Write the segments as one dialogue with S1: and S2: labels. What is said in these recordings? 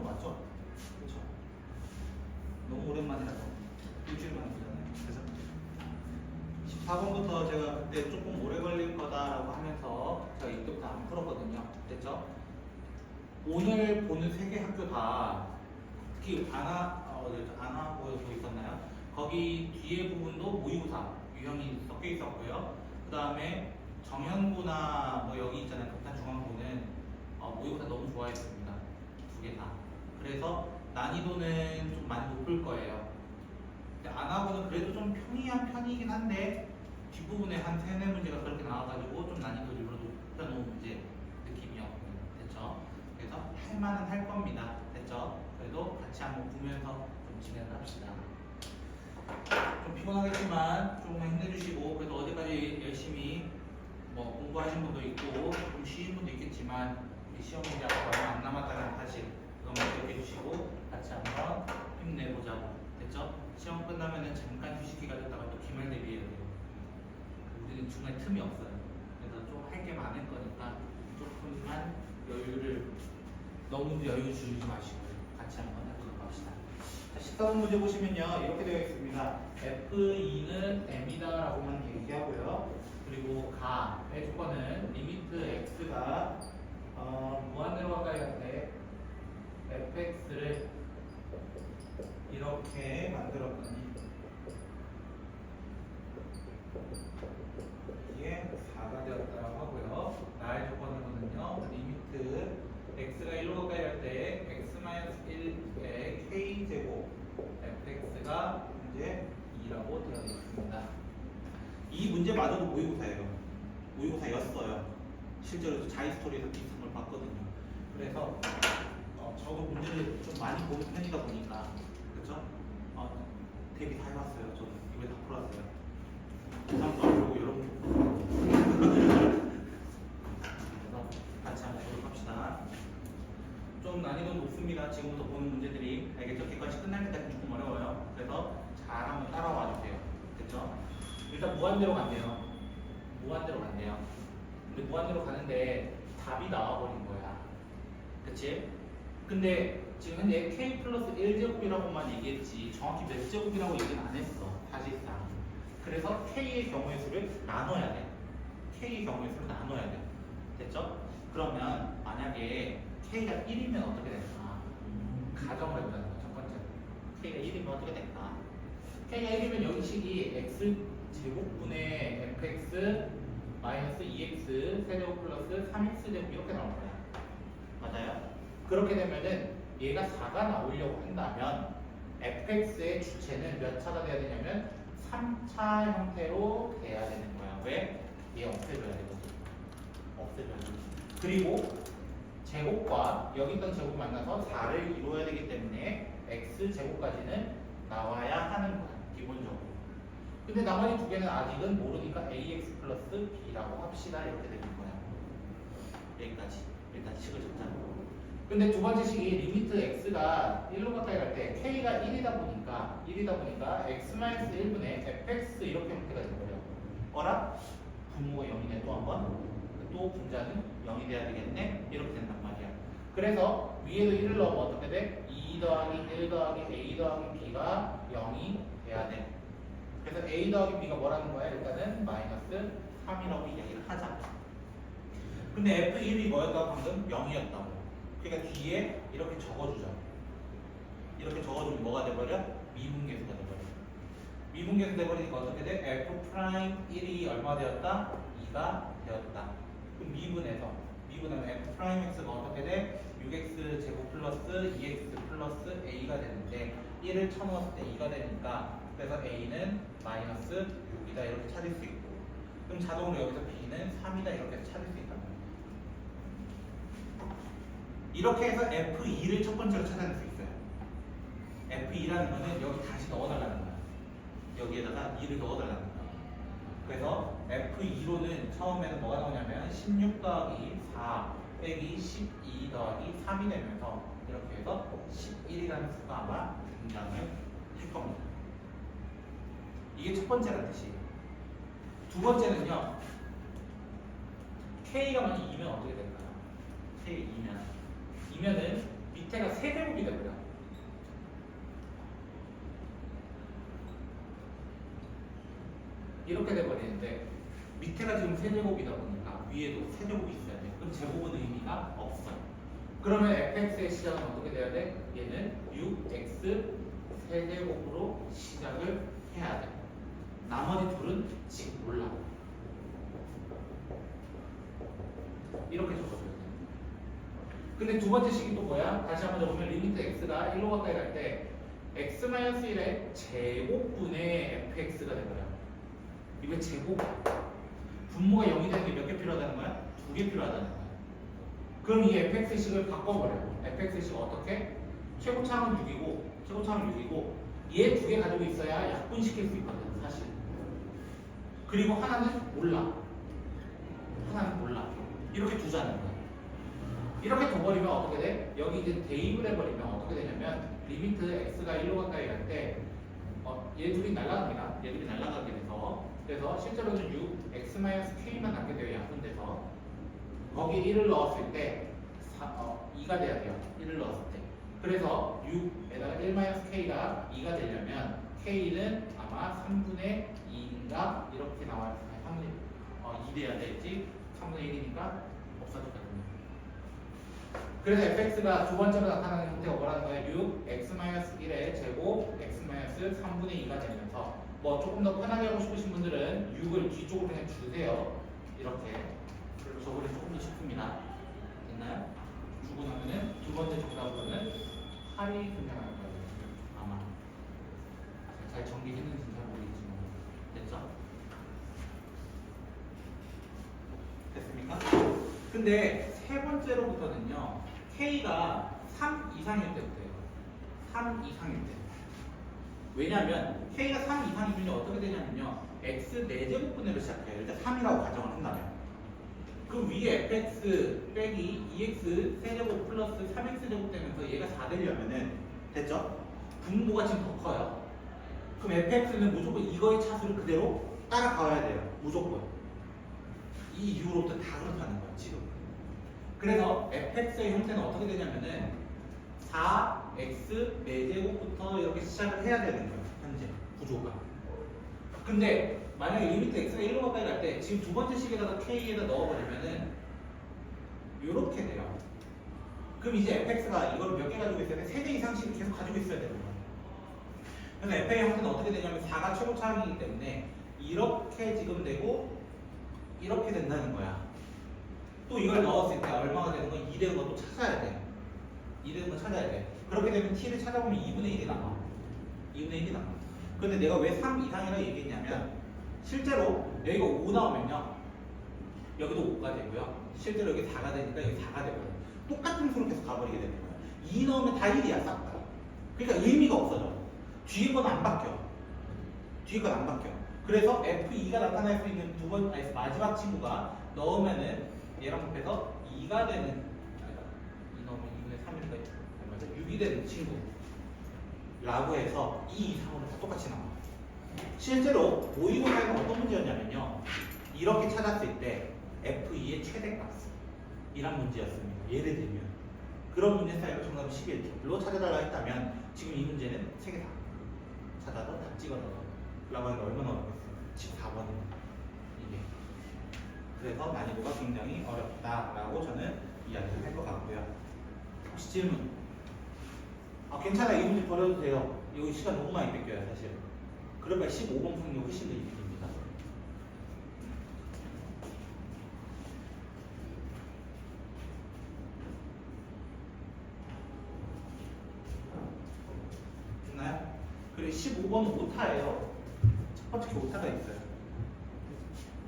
S1: 맞죠? 그렇죠? 너무 오랜만이라서 일주일 만에 보잖아요. 그래서 14번부터 제가 그때 조금 오래 걸릴 거다라고 하면서 제가 이때부터 안 풀었거든요. 됐죠? 오늘 보는 세 개 학교 다 특히 안하고도 있었나요? 거기 뒤에 부분도 모의고사 유형이 섞여 있었고요. 그 다음에 정현고나 뭐 여기 있잖아요. 극단중앙고는 모의고사 너무 좋아했습니다. 두 개 다. 그래서 난이도는 좀 많이 높을 거예요. 근데 안하고는 그래도 좀 편이한 편이긴 한데 뒷부분에 한 세네 문제가 그렇게 나와가지고 좀 난이도를 일부러 높여놓은 문제 느낌이었고요. 됐죠? 그래서 할 만은 할 겁니다. 됐죠? 그래도 같이 한번 보면서 좀 진행을 합시다. 좀 피곤하겠지만 조금만 힘내주시고 그래도 어디까지 열심히 뭐 공부하신 분도 있고 좀 쉬신 분도 있겠지만 우리 시험 문제 얼마 안 남았다는 사실 그것만 기억해 주시고 같이 한번 힘내보자고. 됐죠? 시험 끝나면은 잠깐 휴식기가 됐다가 또 기말 대비해야 돼요. 우리는 중간에 틈이 없어요. 그래서 좀 할 게 많을 거니까 조금만 여유를 너무 여유 주지 마시고 같이 한번 해보도록 합시다. 자, 14번 문제 보시면요 이렇게 되어 있습니다. F2는 M이다 라고만 얘기하고요. 그리고 가의 조건은 리미트 X가 무한대로 가까이 갈 때 fx를 이렇게 만들었더니 이게 4가 되었다고 하고요. 나의 조건으로는요 리미트 x가 1로 가까이 갈 때 x-1의 k제곱 fx가 이제 2라고 되어 있습니다. 이 문제마저도 모의고사예요. 모의고사였어요. 실제로 자이스토리에서 비슷한 걸 봤거든요. 그래서 저도 문제를 좀 많이 보는 편이다 보니까 그렇죠? 대비 다 해봤어요. 저도 이번에 다 풀었어요. 부상도 안 보고 여러분 그래서 같이 한번 보도록 합시다. 좀 난이도 높습니다. 지금부터 보는 문제들이 알겠죠? 객관식 끝날 때까지 조금 어려워요. 그래서 잘 한번 따라와 주세요. 됐죠? 일단 무한대로 간대요. 무한대로 간대요. 근데 무한대로 가는데 답이 나와버린 거야. 그치? 근데 지금 현재 k 플러스 1제곱이라고만 얘기했지 정확히 몇 제곱이라고 얘기는 안 했어. 사실상. 그래서 k의 경우의 수를 나눠야 돼. k의 경우의 수를 나눠야 돼. 됐죠? 그러면 만약에 k가 1이면 어떻게 될까? 가정을 해보자는 거야. 첫 번째로. k가 1이면 어떻게 될까? k가 1이면 여기 식이 x 제곱분의 fx 마이너스 2x 세제곱 플러스 3x제곱 이렇게 나올 거야. 맞아요? 그렇게 되면은 얘가 4가 나오려고 한다면 fx의 주체는 몇 차가 돼야 되냐면 3차 형태로 돼야 되는 거야. 왜? 얘 없애줘야 되거든. 없애줘야 돼. 그리고 제곱과 여기 있던 제곱이 만나서 4를 이루어야 되기 때문에 x제곱까지는 나와야 하는 거야. 기본적으로. 근데 나머지 두 개는 아직은 모르니까 ax 플러스 b라고 합시다. 이렇게 되는 거야. 여기까지. 일단 식을 적자. 근데 두 번째 식이 리미트 x가 1로 가까이 갈 때 k가 1이다 보니까 x-1분의 fx 이렇게 형태가 된 거예요. 어라? 분모가 0이네. 또 한 번. 또 분자는 0이 돼야 되겠네. 이렇게 된단 말이야. 그래서 위에도 1을 넣으면 어떻게 돼? 2 더하기 1 더하기 a 더하기 b가 0이 돼야 돼. 그래서 a 더하기 b가 뭐라는 거야? 일단은 마이너스 3이라고 이야기를 하자. 근데 f1이 뭐였다고 방금? 0이었다고. 그러니까 뒤에 이렇게 적어주죠. 이렇게 적어주면 뭐가 돼버려? 미분계수가 돼버려. 미분계수 돼버리니까 어떻게 돼? f'1이 얼마 되었다? 2가 되었다. 그럼 미분하면 f'x가 어떻게 돼? 6x 제곱 플러스 2x 플러스 a가 되는데 1을 쳐넣었을 때 2가 되니까 그래서 a는 마이너스 6이다 이렇게 찾을 수 있고 그럼 자동으로 여기서 b는 3이다 이렇게 찾을 수 있단 말이에요. 이렇게 해서 f2를 첫 번째로 찾아낼 수 있어요. f2라는 거는 여기 다시 넣어달라는 거야. 여기에다가 2를 넣어달라는 거야. 그래서 f2로는 처음에는 뭐가 나오냐면 16 더하기 4 빼기 12 더하기 3이 되면서 이렇게 해서 11이라는 수가 아마 등장을 할 겁니다. 이게 첫 번째라는 뜻이에요. 두 번째는요. K가 만약 2면 어떻게 될까요? K 2면 2면은 밑에가 세제곱이 되고요. 이렇게 돼버리는데 밑에가 지금 세제곱이다 보니까 위에도 세제곱이 있어야 돼. 그럼 제곱은 의미가 없어요. 그러면 fx의 시작은 어떻게 돼야 돼? 얘는 6x 세제곱으로 시작을 해야 돼. 나머지 둘은 지금 몰라. 이렇게 적어줘야 돼. 근데 두 번째 식이 또 뭐야? 다시 한번 적으면 리미트 x가 1로 가까이 갈 때 x-1의 제곱분의 fx가 된 거야. 이거 제곱. 분모가 0이 되는 게 몇 개 필요하다는 거야? 2개 필요하다는 거야. 그럼 이 fx식을 바꿔버려. fx식 어떻게? 최고차항은 6이고, 최고차항은 6이고, 얘 2개 가지고 있어야 약분시킬 수 있거든, 사실. 그리고 하나는 몰라. 하나는 몰라. 이렇게 두자는 거야. 이렇게 둬버리면 어떻게 돼? 여기 이제 대입을 해버리면 어떻게 되냐면, 리미트 x가 1로 가까이 갈 때, 얘 둘이 날아갑니다. 얘 둘이 날아가게 돼서, 그래서 실제로는 6, x-k만 남게 돼요, 약분돼서. 거기 1을 넣었을 때 2가 돼야 돼요. 1을 넣었을 때. 그래서 6에다가 1-k가 2가 되려면 k는 아마 3분의 2인가 이렇게 나와요. 3분의 2 돼야 되지. 3분의 1이니까 없어졌거든요. 그래서 fx가 두 번째로 나타나는 형태가 뭐라는 거예요? 6, x-1의 제곱, x-3분의 2가 되면서 뭐 조금 더 편하게 하고 싶으신 분들은 6을 뒤쪽으로 그냥 주세요. 이렇게. 저거는 조금 더 쉽습니다. 됐나요? 주고 나면은 두 번째 정답으로는 8이 분명할 거예요. 아마. 잘 정리했는지 잘 모르겠지만. 됐죠? 됐습니까? 근데 세 번째로부터는요, K가 3 이상일 때부터예요. 3 이상일 때. 왜냐면 K가 3 이상이면 어떻게 되냐면요, X 4제곱분해로 시작해요. 일단 3이라고 가정을 한다면. 그 위에 fx 빼기 2x 세제곱 플러스 3x 제곱 되면서 얘가 4 되려면은 됐죠? 분모가 지금 더 커요. 그럼 fx는 무조건 이거의 차수를 그대로 따라가야 돼요. 무조건. 이 이후로부터 다 그렇다는 거예요. 지금. 그래서 fx의 형태는 어떻게 되냐면은 4x 4제곱부터 이렇게 시작을 해야 되는 거예요. 현재 구조가. 근데 만약에 리미트 x가 1로 가까이 갈 때 지금 두 번째 식에다가 k에다 넣어버리면은 요렇게 돼요. 그럼 이제 fx가 이걸 몇 개 가지고 있어야 돼? 3개 이상씩 계속 가지고 있어야 되는 거예요. 그래서 f의 형태는 어떻게 되냐면 4가 최고차항이기 때문에 이렇게 지금 되고 이렇게 된다는 거야. 또 이걸 넣었을 때 얼마가 되는 거? 2 되는 것도 찾아야 돼. 2 되는 거 찾아야 돼. 그렇게 되면 t를 찾아보면 2분의 1이 남아. 2분의 1이 남아. 근데 내가 왜 3 이상이라고 얘기했냐면 실제로 여기가 5 나오면요, 여기도 5가 되고요. 실제로 여기 4가 되니까 여기 4가 되고요. 똑같은 수로 계속 가버리게 되는 거예요. 2 넣으면 다 1이야, 싹 다. 그러니까 의미가 없어져. 뒤에 건 안 바뀌어. 뒤에 건 안 바뀌어. 그래서 F2가 나타날 수 있는 마지막 친구가 넣으면은 얘랑 합해서 2가 되는, 2 넣으면 2분의 3이니까 6이 되는 친구 라고 해서 2 이상으로 다 똑같이 나와. 실제로 모의고사에는 어떤 문제였냐면요, 이렇게 찾았을 때 F2의 최대값 이란 문제였습니다. 예를 들면 그런 문제 사이로 정답은 11로 찾아달라 했다면 지금 이 문제는 3개 다 찾아서 다 찍어 넣어 라고 하니까 얼마나 어렵겠어요. 14번입니다. 이게. 그래서 난이도가 굉장히 어렵다라고 저는 이야기를 할 것 같고요. 혹시 질문? 괜찮아, 이 문제 버려도 돼요. 이거 시간 너무 많이 뺏겨요, 사실. 그러면 15번 푸는 게 훨씬 더 이득입니다. 됐나요? 그리고 15번은 오타예요. 첫 번째 오타가 있어요.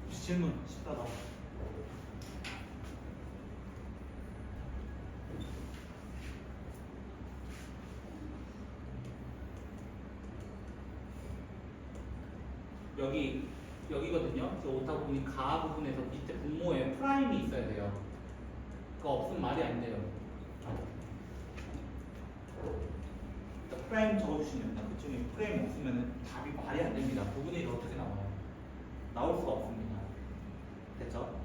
S1: 혹시 질문? 쉽다. 여기거든요. 저 오타 부분이 가 부분에서 밑에 분모에 프라임이 있어야 돼요. 그거 없으면 말이 안 돼요. 프라임 적어주시면 됩니다. 그중에 프라임 없으면 답이 말이 안 됩니다. 부분의 1이 어떻게 나와요? 나올 수가 없습니다. 됐죠?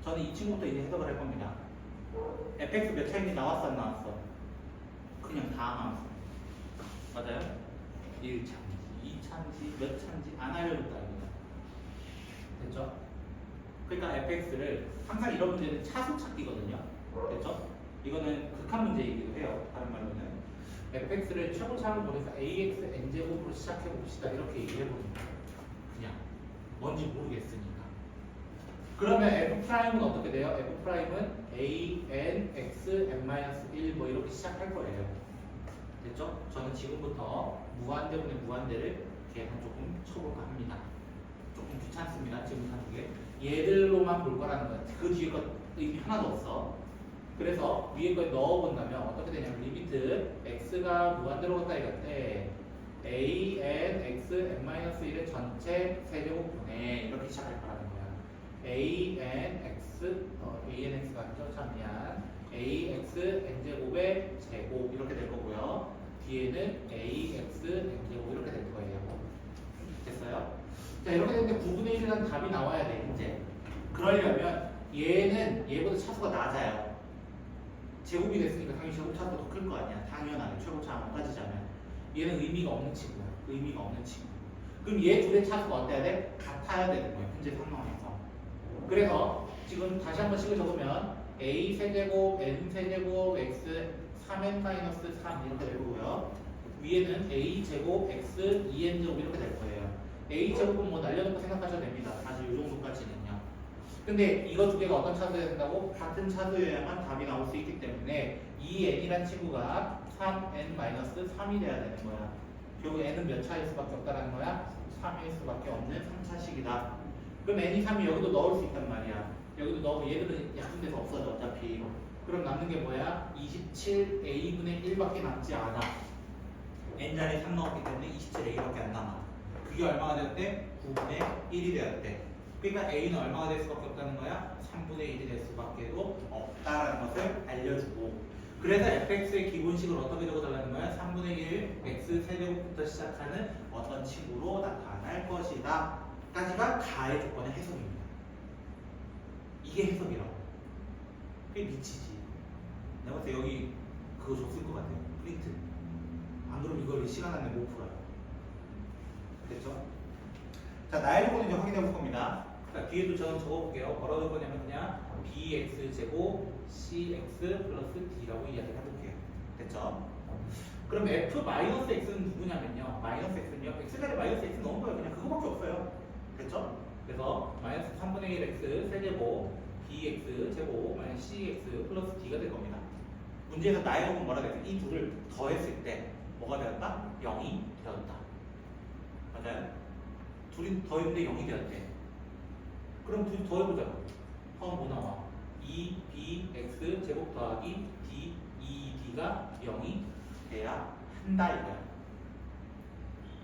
S1: 저는 이 친구부터 이제 해석을 할 겁니다. fx 몇 차인지 나왔어, 안 나왔어? 그냥 다함함수. 맞아요? 1차인지, 2차인지, 몇 차인지 안 알려줬다 이거야. 됐죠? 그러니까 fx를 항상 이런 문제는 차수 찾기거든요. 됐죠? 이거는 극한 문제이기도 해요. 다른 말로는 fx를 최고차항을 보내서 ax n제곱으로 시작해 봅시다. 이렇게 얘기해 봅니다. 그냥 뭔지 모르겠으니까. 그러면 f'은 어떻게 돼요? f'은 a, n, x, n-1 뭐 이렇게 시작할 거예요. 됐죠? 저는 지금부터 무한대분의 무한대를 계산 조금 쳐볼까 합니다. 조금 귀찮습니다. 지금부터 하는 게. 얘들로만 볼 거라는 거야. 그 뒤에 거 의미 하나도 없어. 그래서 위에 거에 넣어본다면 어떻게 되냐면 리미트 x가 무한대로 갔다 이건데 a, n, x, n-1의 전체 세제곱분의 이렇게 시작할 거라는 거야. a, n, x, a, n, x가 아니죠? 참 미안. a, x, n제곱의 제곱 이렇게 될 거고요. 뒤에는 a, x, n제곱 이렇게 될 거예요. 됐어요? 자, 이렇게 되는데 9분의 1이라는 답이 나와야 돼, 이제. 그러려면 얘는 얘보다 차수가 낮아요. 제곱이 됐으니까 당연히 제곱 차수가 더 클 거 아니야. 당연하게 최고차항을 따지자면. 얘는 의미가 없는 친구야. 의미가 없는 친구. 그럼 얘 둘의 차수가 어때야 돼? 같아야 되는 거야. 현재 상황에서. 그래서 지금 다시 한번 식을 적으면 a 세제곱, n 세제곱, x 3n-3 이렇게 될 거고요. 위에는 a 제곱, x 2n 제곱 이렇게 될 거예요. a 제곱은 뭐 날려놓고 생각하셔도 됩니다. 사실 이 정도까지는요. 근데 이거 두 개가 어떤 차수여야 된다고? 같은 차수여야만 답이 나올 수 있기 때문에 이 n이란 친구가 3n-3이 돼야 되는 거야. 결국 n은 몇 차일 수밖에 없다는 거야? 3일 수밖에 없는 3차식이다. 그럼 n이 3이 여기도 넣을 수 있단 말이야. 여기도 넣으면 얘들은 약분돼서 없어져 어차피. 그럼 남는 게 뭐야? 27a분의 1밖에 남지 않아. n자리에 3 넣었기 때문에 27a밖에 안 남아. 그게 얼마가 되었대? 9분의 1이 되었대. 그러니까 a는 얼마가 될 수밖에 없다는 거야? 3분의 1이 될 수밖에도 없다라는 것을 알려주고. 그래서 fx의 기본식을 어떻게 적어달라는 거야? 3분의 1 x 세제곱부터 시작하는 어떤 식으로 나타날 것이다. 까지가 가의 조건의 해석입니다. 이게 해석이라고. 그게 미치지. 내가 볼때 여기 그거 줬을 것 같아요. 프린트. 안 그러면 이걸 시간 안에 못 풀어요. 됐죠? 자, 나의 조건을 이제 확인해 볼 겁니다. 자, 뒤에도 저는 적어볼게요. 뭐라고 할 거냐면 그냥 bx 제곱 cx 플러스 d라고 이야기를 해볼게요. 됐죠? 그럼 f-x는 누구냐면요. 마이너스 x는요. x자리 마이너스 x 넣은 거예요. 그냥 그거밖에 없어요. 됐죠? 그래서 마이너스 3분의 1 x 세제곱 bx 제곱 마이너스 cx 플러스 d가 될 겁니다. 문제에서 나의 조건 뭐라 그랬어요? 이 둘을 더했을 때 뭐가 되었다? 0이 되었다. 맞아요? 둘이 더했는데 0이 되었대. 그럼 둘이 더해보자. 처음 뭐 나와? 2bx 제곱 더하기 d 2d가 0이 돼야 한다 이거야.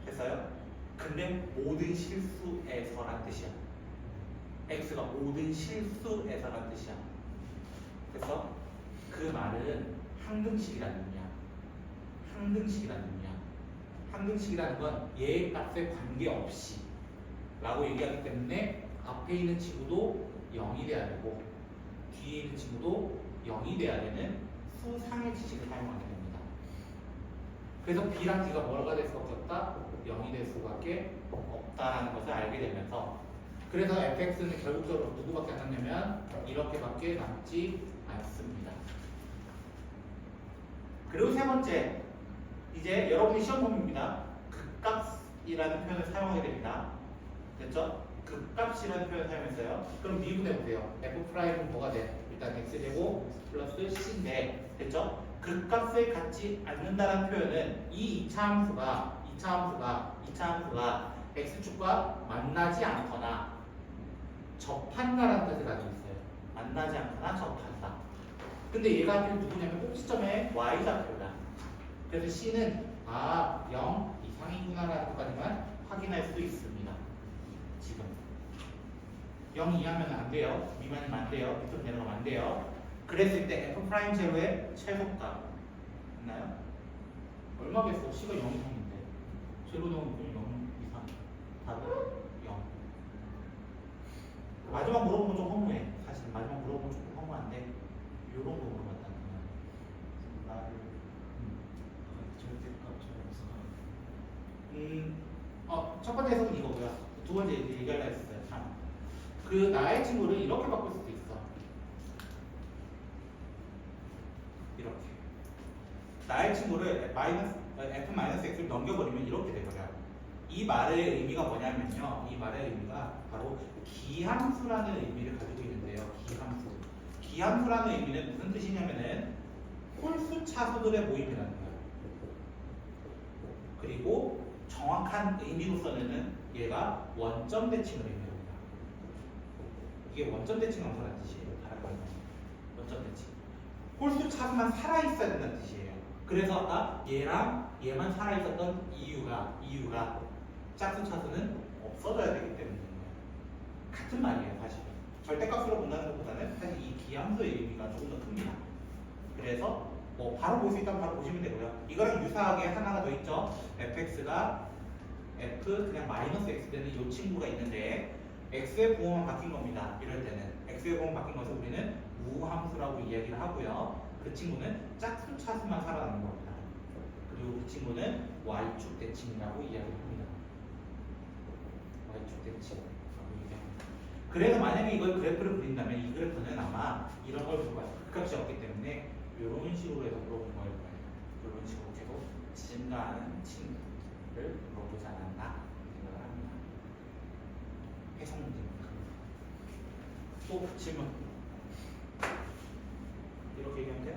S1: 됐어요? 근데 모든 실수에서란 뜻이야. x가 모든 실수에서란 뜻이야. 그래서 그 말은 항등식이라는 의미야. 항등식이라는 의미야. 항등식이라는 건 얘의 값에 관계없이 라고 얘기하기 때문에 앞에 있는 친구도 0이 돼야 되고 뒤에 있는 친구도 0이 돼야 되는 수상의 지식을 사용하게 됩니다. 그래서 b랑 d가 뭐가 될 수밖에 없다? 0이 될 수밖에 없다라는 것을 알게 되면서 그래서 fx는 결국적으로 누구밖에 안 남냐면 이렇게밖에 남지 않습니다. 그리고 세 번째, 이제 여러분이 시험 범위입니다. 극값이라는 표현을 사용하게 됩니다. 됐죠? 극값이라는 표현을 사용했어요. 그럼 미분해 보세요. f'은 뭐가 돼? 일단 x제곱 플러스 c인데, 됐죠? 극값을 갖지 않는다는 표현은 이 2차 함수가 x축과 만나지 않거나 접한다라는 뜻을 가지고 있어요. 만나지 않거나 접한다. 근데 얘가 하필 누구냐면 꼭지점에 y좌표다. 그래서 c는 0 이상이구나라는 것까지만 확인할 수 있습니다. 지금 0 이하면 안 돼요. 미만이면 안 돼요. 밑으로 내려가면 안 돼요. 그랬을 때 f'0의 최소값 있나요? 얼마겠어? c가 0 이상인데 제로 넣으면 0 이상. 답은 0. 마지막 물어본 건 좀 허무해. 사실 마지막 물어본 건 조금 허무한데 요런 거 물어봤다는 거야. 나를 첫 번째 해석은 이거고요. 두 번째 이제 얘기하려 했어요. 참. 그 나의 친구를 이렇게 바꿀 수도 있어. 이렇게. 나의 친구를 f-x를 넘겨버리면 이렇게 되거든요. 이 말의 의미가 뭐냐면요. 이 말의 의미가 바로 기함수라는 의미를 가지고 있는데요. 기함수. 기함수라는 의미는 무슨 뜻이냐면은 홀수 차수들의 모임이라는 거예요. 그리고 정확한 의미로서는 얘가 원점 대칭을 의미합니다. 이게 원점 대칭 함수라는 뜻이에요. 다른 말로 원점 대칭. 홀수 차수만 살아있어야 된다는 뜻이에요. 그래서 아까 얘랑 얘만 살아있었던 이유가 짝수 차수는 없어져야 되기 때문이에요. 같은 말이에요, 사실. 절대값으로 본다는 것보다는 사실 이 기함수의 의미가 조금 더 큽니다. 그래서 뭐 바로 볼 수 있다면 바로 보시면 되고요. 이거랑 유사하게 하나가 더 있죠. fx가 f 그냥 마이너스 x 되는 이 친구가 있는데 x의 부호만 바뀐 겁니다. 이럴 때는 x의 부호만 바뀐 것을 우리는 무함수라고 이야기를 하고요. 그 친구는 짝수 차수만 살아남는 겁니다. 그리고 그 친구는 y축 대칭이라고 이야기를 합니다. y축 대칭. 그래서 만약에 이걸 그래프를 그린다면 이 그래프는 아마 이런 걸 보고 극값이 없기 때문에 이런 식으로 해서 물어본 거일 거예요. 이런 식으로 계속 증가하는 친구를 물어보지 않았나 생각을 합니다. 해석 문제입니다. 또 질문. 이렇게 얘기하면 돼요?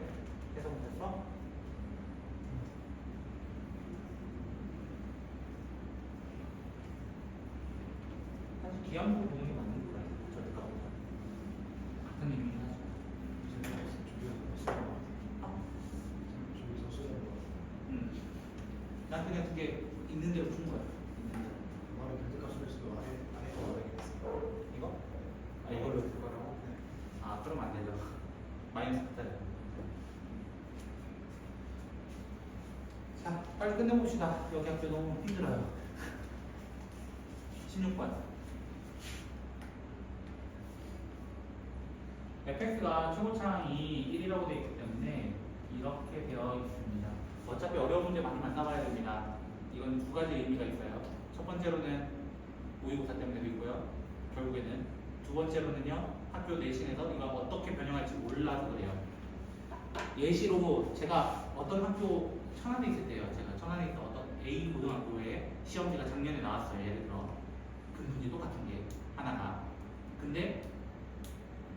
S1: 해석 문제 써? 사실 기함으로 보는 게 맞는 거예요. 절대값보다. 같은 의미긴 하죠. 난 그냥 그게 있는 대로 푼 거야. 이거? 아 이걸로 쓸 거라고? 아 그럼 안 되죠. 마이너스 붙어야 돼. 자 빨리 끝내봅시다. 여기 학교 너무 힘들어요. 16번. fx가 최고차항이 1이라고 되어 있기 때문에 이렇게 되어 있습니다. 어차피 어려운 문제 많이 만나봐야 됩니다. 이건 두 가지 의미가 있어요. 첫 번째로는 모의고사 때문에도 있고요. 결국에는 두 번째로는요. 학교 내신에서 이걸 어떻게 변형할지 몰라서 그래요. 예시로 제가 어떤 학교 천안에 있을 때요. 제가 천안에 있던 어떤 A 고등학교에 시험지가 작년에 나왔어요. 예를 들어 근문이 똑같은 게 하나가. 근데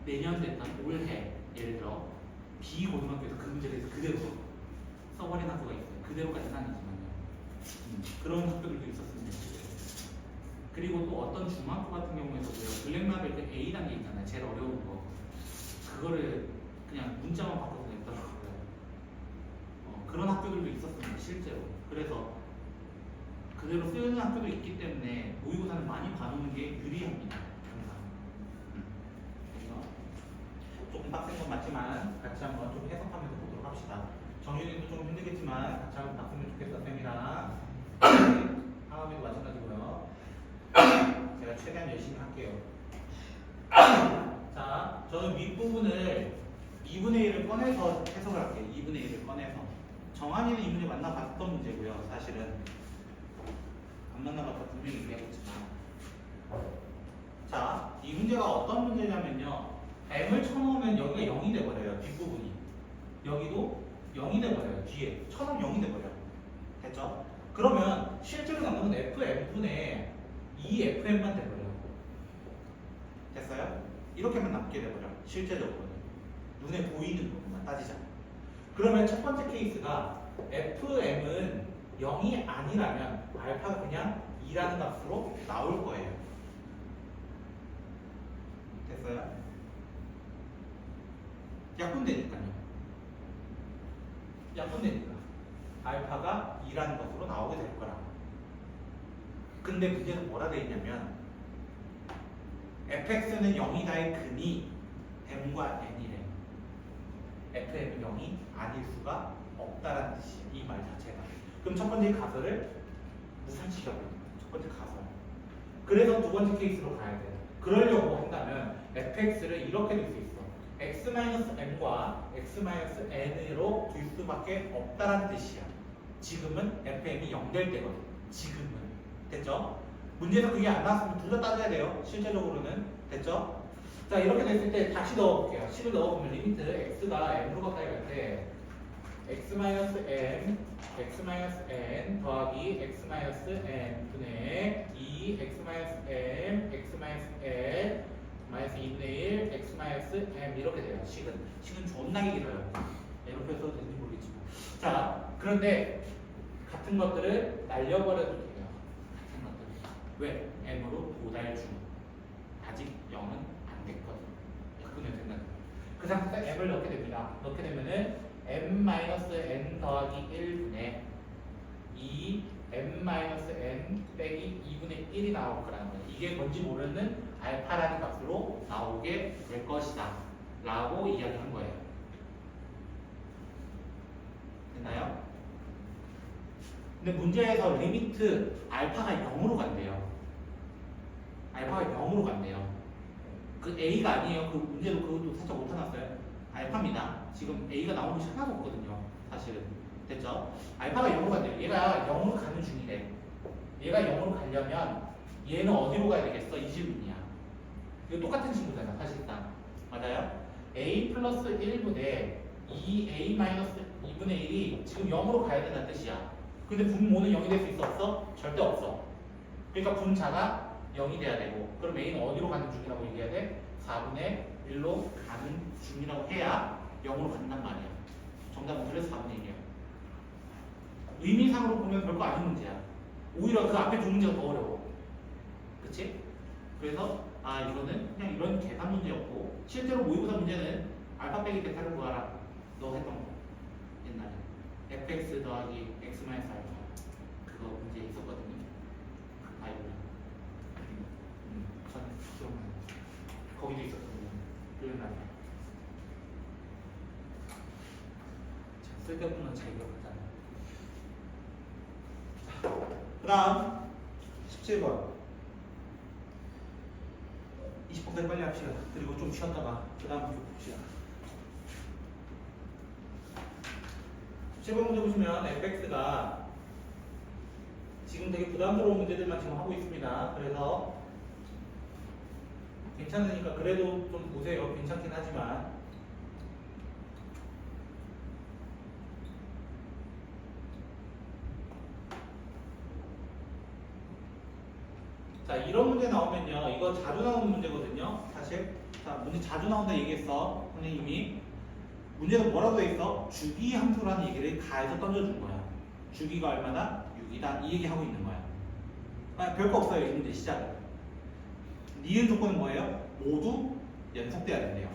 S1: 내년 됐던 올해 예를 들어 B 고등학교에서 그 문제를 그대로 써버린 학교가 있어요. 그대로까지는 아니지만요. 그런 학교들도 있었습니다. 그리고 또 어떤 중학교 같은 경우에서도요. 블랙라벨 때 A 단계 있잖아요. 제일 어려운 거. 그거를 그냥 문자만 바꿔서 냈더라고요. 그런 학교들도 있었습니다. 실제로. 그래서 그대로 쓰는 학교도 있기 때문에 모의고사는 많이 봐놓는 게 유리합니다. 조금 빡센 건 맞지만 같이 한번 좀 해석하면서 보도록 합시다. 정윤이도 좀 힘들겠지만 같이 한번 봤으면 좋겠어. 쌤이랑 하은이도 마찬가지고요. 제가 최대한 열심히 할게요. 자, 저는 윗부분을 2분의 1을 꺼내서 해석을 할게요. 2분의 1을 꺼내서. 정한이는 이 문제 만나봤던 문제고요. 사실은 안 만나봤다 분명히 얘기하겠지만. 자, 이 문제가 어떤 문제냐면요. m을 쳐놓으면 여기가 0이 돼버려요. 뒷부분이. 여기도 0이 돼버려요. 뒤에. 쳐놓으면 0이 돼버려요. 됐죠? 그러면 실제로 남는 건 fm분의 2fm만 돼버려요. 됐어요? 이렇게만 남게 돼버려요. 실제적으로는. 눈에 보이는 부분만 따지자. 그러면 첫 번째 케이스가 fm은 0이 아니라면 알파가 그냥 2라는 값으로 나올 거예요. 됐어요? 약분되니까요. 약분되니까 알파가 2라는 것으로 나오게 될 거라. 근데 문제는 뭐라 되어 있냐면 fx는 0이다의 근이 m과 n이래. fm은 0이 아닐 수가 없다라는 뜻이에요. 이 말 자체가. 그럼 첫 번째 가설을 무산시켜버립니다. 첫 번째 가설. 그래서 두 번째 케이스로 가야 돼요. 그러려고 한다면 fx를 이렇게 될 수 있어. x-m과 x-n으로 둘 수밖에 없다라는 뜻이야. 지금은 fm이 0 될 때거든. 지금은. 됐죠? 문제에서 그게 안 나왔으면 둘 다 따져야 돼요. 실제적으로는. 됐죠? 자, 이렇게 됐을 때 다시 넣어볼게요. 10을 넣어보면 리미트 x가 m으로 가까이 갈 때 x-n 더하기 x-n 분의 2 x-m x-l 마이너스 2분의 1 x-m 이렇게 돼요. 식은 존나게 길어요. 이렇게 써도 되는지 모르겠지만. 자, 그런데 같은 것들을 날려버려도 돼요. 같은 것들. 왜? m으로 도달 중. 아직 0은 안 됐거든. 바꾸면 된다는 거예요. 그 상태에서 m을 넣게 됩니다. 넣게 되면은 m-n 더하기 1분의 2 m-n 빼기 2분의 1이 나올 거라는 거예요. 이게 뭔지 모르는 알파라는 값으로 나오게 될 것이다 라고 이야기한 거예요. 됐나요? 근데 문제에서 리미트 알파가 0으로 간대요. 알파가 0으로 간대요. 그 A가 아니에요. 그 문제도 그것도 살짝 못해놨어요. 알파입니다. 지금 A가 나오는 것이 하나도 없거든요. 사실은. 됐죠? 알파가 0으로 간대요. 얘가 0으로 가는 중이래. 얘가 0으로 가려면 얘는 어디로 가야 되겠어? 이 질문이야. 이거 똑같은 친구잖아. 사실상. 맞아요? A 플러스 1분의 2A 마이너스 2분의 1이 지금 0으로 가야 된다는 뜻이야. 근데 분모는 0이 될 수 있어? 없어? 절대 없어. 그러니까 분자가 0이 돼야 되고, 그럼 A는 어디로 가는 중이라고 얘기해야 돼? 4분의 1로 가는 중이라고 해야 0으로 간단 말이야. 정답은 그래서 4분의 1이야. 의미상으로 보면 별거 아닌 문제야. 오히려 그 앞에 두 문제가 더 어려워. 그치? 그래서 이거는 그냥 이런 계산 문제였고, 실제로 모의고사 문제는 알파 빼기 베타를 구하라. 너 했던 거. 옛날에. fx 더하기 x 마이너스 알파. 그거 문제 있었거든요. 그 바이블. 저는 기억나요. 거기도 있었거든요. 기억나요. 쓸데없는 잘 기억하잖아요. 그 다음 17번 20분까지 빨리 합시다. 그리고 좀 쉬었다가 그 다음 봅시다. 17번 문제 보시면 fx가 지금 되게 부담스러운 문제들만 지금 하고 있습니다. 그래서 괜찮으니까 그래도 좀 보세요. 괜찮긴 하지만 자, 이런 문제 나오면요. 이거 자주 나오는 문제거든요. 사실. 자, 문제 자주 나온다 얘기했어. 선생님이. 문제는 뭐라고 돼 있어? 주기 함수라는 얘기를 가해서 던져준 거야. 주기가 얼마나? 6이다. 이 얘기 하고 있는 거야. 별거 없어요. 이 문제 시작은. 니은 조건은 뭐예요? 모두 연속돼야 된대요.